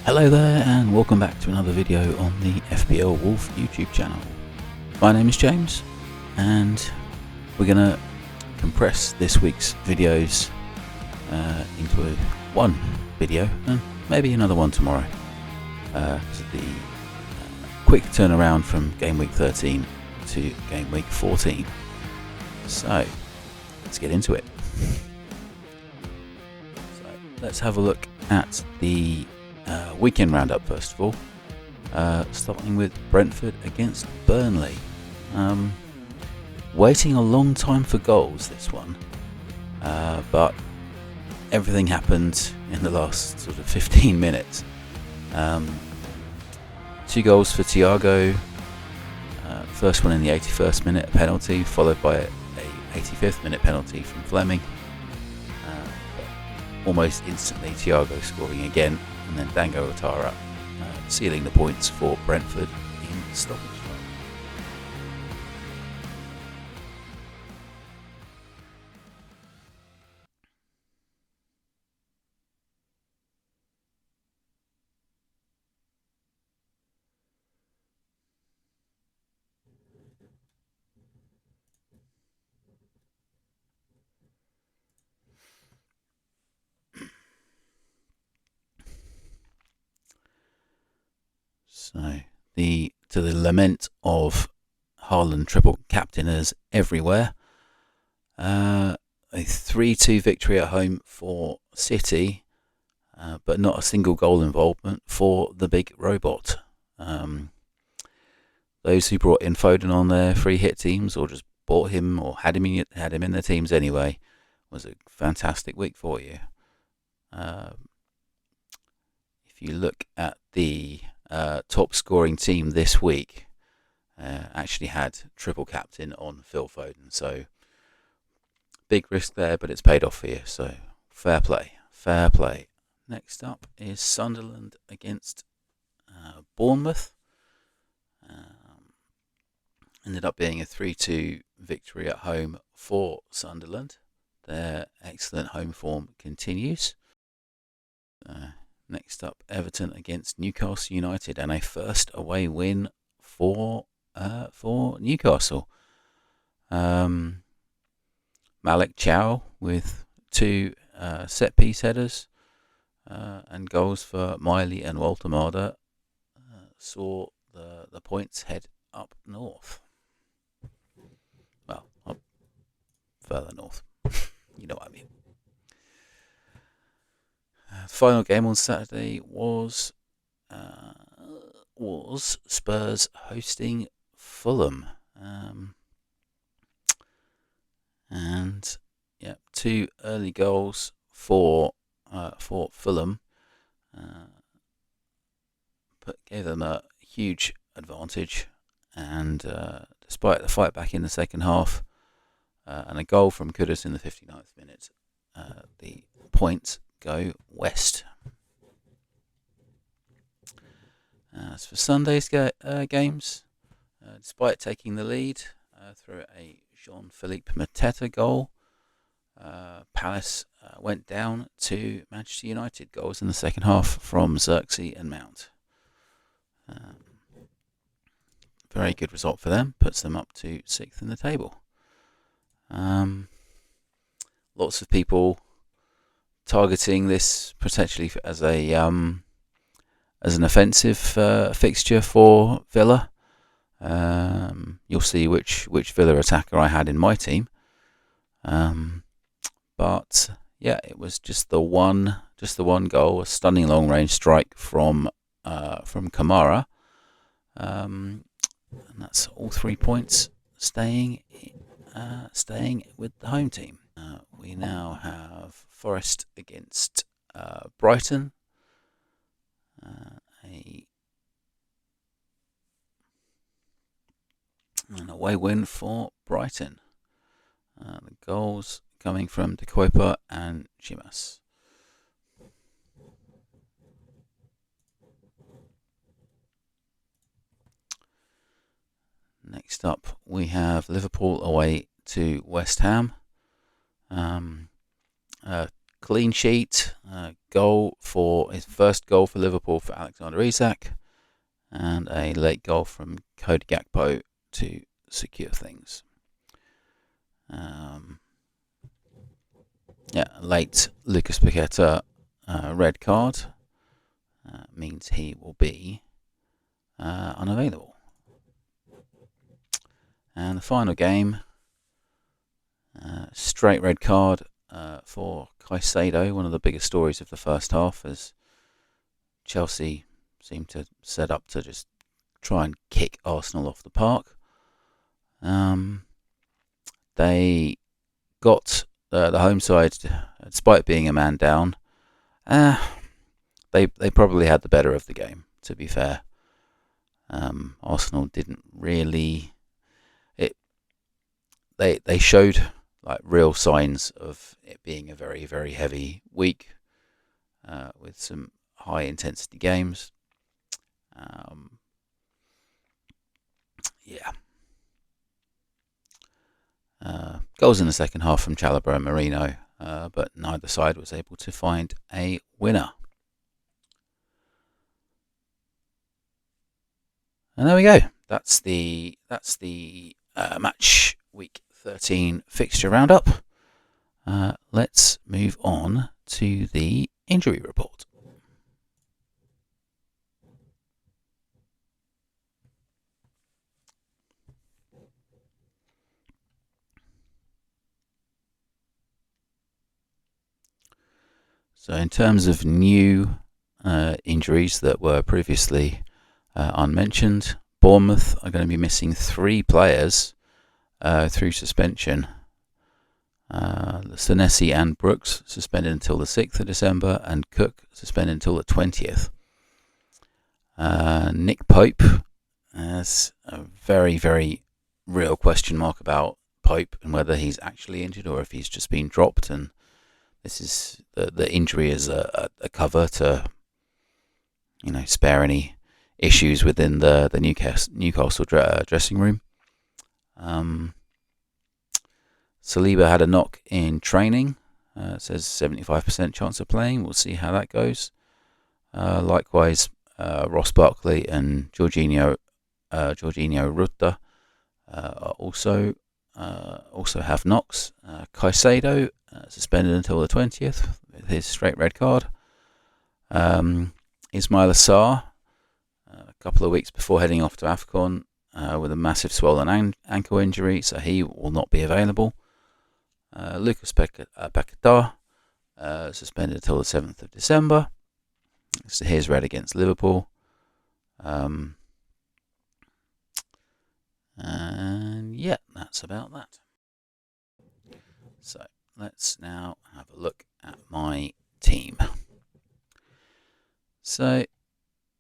Hello there and welcome back to another video on the FPL Wolf YouTube channel. My name is James and we're going to compress this week's videos into one video and maybe another one tomorrow because of the quick turnaround from game week 13 to game week 14. So let's get into it. So let's have a look at the weekend roundup first of all, starting with Brentford against Burnley. Waiting a long time for goals this one, but everything happened in the last sort of 15 minutes. 2 goals for Thiago, first one in the 81st minute, a penalty, followed by a 85th minute penalty from Fleming. Almost instantly Thiago scoring again, and then Dango Ouattara sealing the points for Brentford in stoppage time. So to the lament of Haaland triple captainers everywhere, a 3-2 victory at home for City, but not a single goal involvement for the big robot. Those who brought in Foden on their free hit teams or just bought him or had him in their teams anyway, was a fantastic week for you. If you look at the top scoring team this week, actually had triple captain on Phil Foden, so big risk there, but it's paid off for you, so fair play. Next up is Sunderland against Bournemouth. Ended up being a 3-2 victory at home for Sunderland. Their excellent home form continues. Next up, Everton against Newcastle United, and a first away win for Newcastle. Malik Chow with 2 set-piece headers and goals for Miley and Walter Marder saw the points head up north. Well, up further north. You know what I mean. The final game on Saturday was Spurs hosting Fulham, and 2 early goals for Fulham, but gave them a huge advantage. And despite the fight back in the second half and a goal from Kudus in the 59th minute, the points go west. As for Sunday's games, despite taking the lead through a Jean-Philippe Mateta goal, Palace went down to Manchester United. Goals in the second half from Xerxes and Mount. Very good result for them, puts them up to 6th in the table. Lots of people targeting this potentially as an offensive fixture for Villa. You'll see which Villa attacker I had in my team. But it was just the one goal, a stunning long range strike from Kamara, and that's all 3 points staying with the home team. We now have Forest against Brighton. An away win for Brighton. The goals coming from De Kuiper and Chimas. Next up, we have Liverpool away to West Ham. clean sheet, goal for his first goal for Liverpool for Alexander Isak, and a late goal from Cody Gakpo to secure things. Late Lucas Paqueta red card means he will be unavailable. And the final game, straight red card for Caicedo, one of the biggest stories of the first half, as Chelsea seemed to set up to just try and kick Arsenal off the park. They got the home side, despite being a man down. They probably had the better of the game, to be fair. Arsenal didn't really. They showed like real signs of it being a very, very heavy week with some high intensity games. Goals in the second half from Chalobah and Merino, but neither side was able to find a winner. And there we go. That's the match week 13 fixture roundup. Let's move on to the injury report. So in terms of new injuries that were previously unmentioned, Bournemouth are going to be missing 3 players through suspension. Senesi and Brooks suspended until the 6th of December, and Cook suspended until the 20th. Nick Pope has a very, very real question mark about Pope and whether he's actually injured or if he's just been dropped, and this is the injury is a cover to, spare any issues within the Newcastle dressing room. Saliba had a knock in training. It says 75% chance of playing. We'll see how that goes. Likewise, Ross Barkley and Jorginho Rutter also have knocks. Caicedo suspended until the 20th with his straight red card. Ismail Assar, a couple of weeks before heading off to AFCON with a massive swollen ankle injury, so he will not be available. Lucas Paqueta suspended until the 7th of December. So here's red against Liverpool. And yeah, that's about that. So let's now have a look at my team. So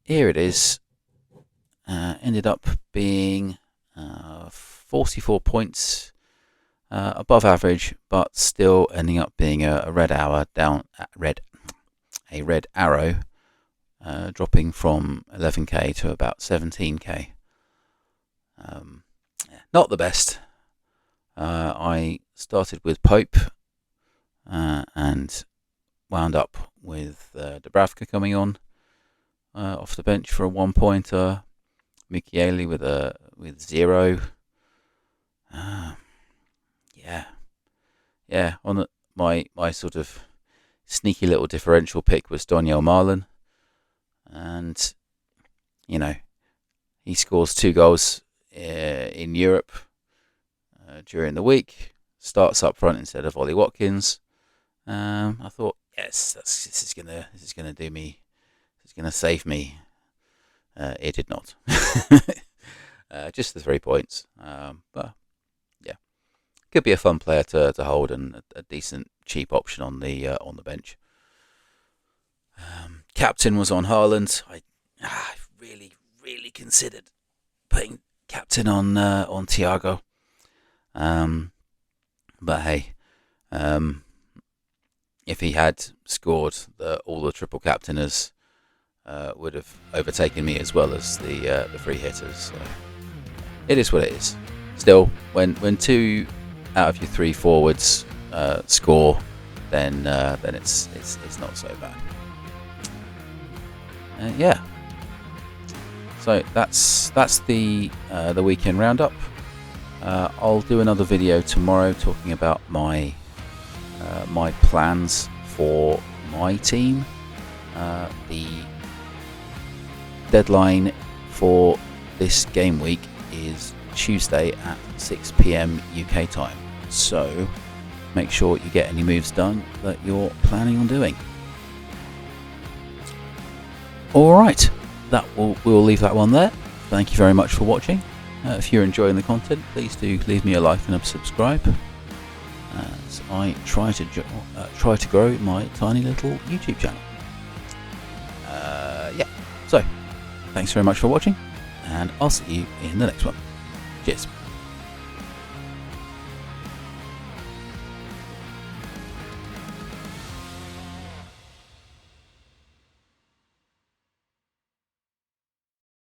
here it is. Ended up being 44 points above average, but still ending up being a red arrow, dropping from 11k to about 17k. Not the best. I started with Pope and wound up with Dubravka coming on off the bench for a 1-pointer. Mukiele with 0. On my sort of sneaky little differential pick was Donyell Marlon, and he scores 2 goals in Europe during the week. Starts up front instead of Ollie Watkins. I thought, yes, this is gonna do me. It's gonna save me. It did not. Just the 3 points. But yeah, could be a fun player to hold and a decent cheap option on the bench. Captain was on Haaland. I really considered putting captain on Thiago. But hey, if he had scored, all the triple captainers would have overtaken me as well as the free hitters. So it is what it is. Still, when 2 out of your 3 forwards score, then it's not so bad. Yeah. So that's the weekend roundup. I'll do another video tomorrow talking about my plans for my team. The deadline for this game week is Tuesday at 6 PM UK time. So make sure you get any moves done that you're planning on doing. Alright, we'll leave that one there. Thank you very much for watching. If you're enjoying the content, please do leave me a like and a subscribe, as I try to grow my tiny little YouTube channel. Yeah, so thanks very much for watching, and I'll see you in the next one. Cheers.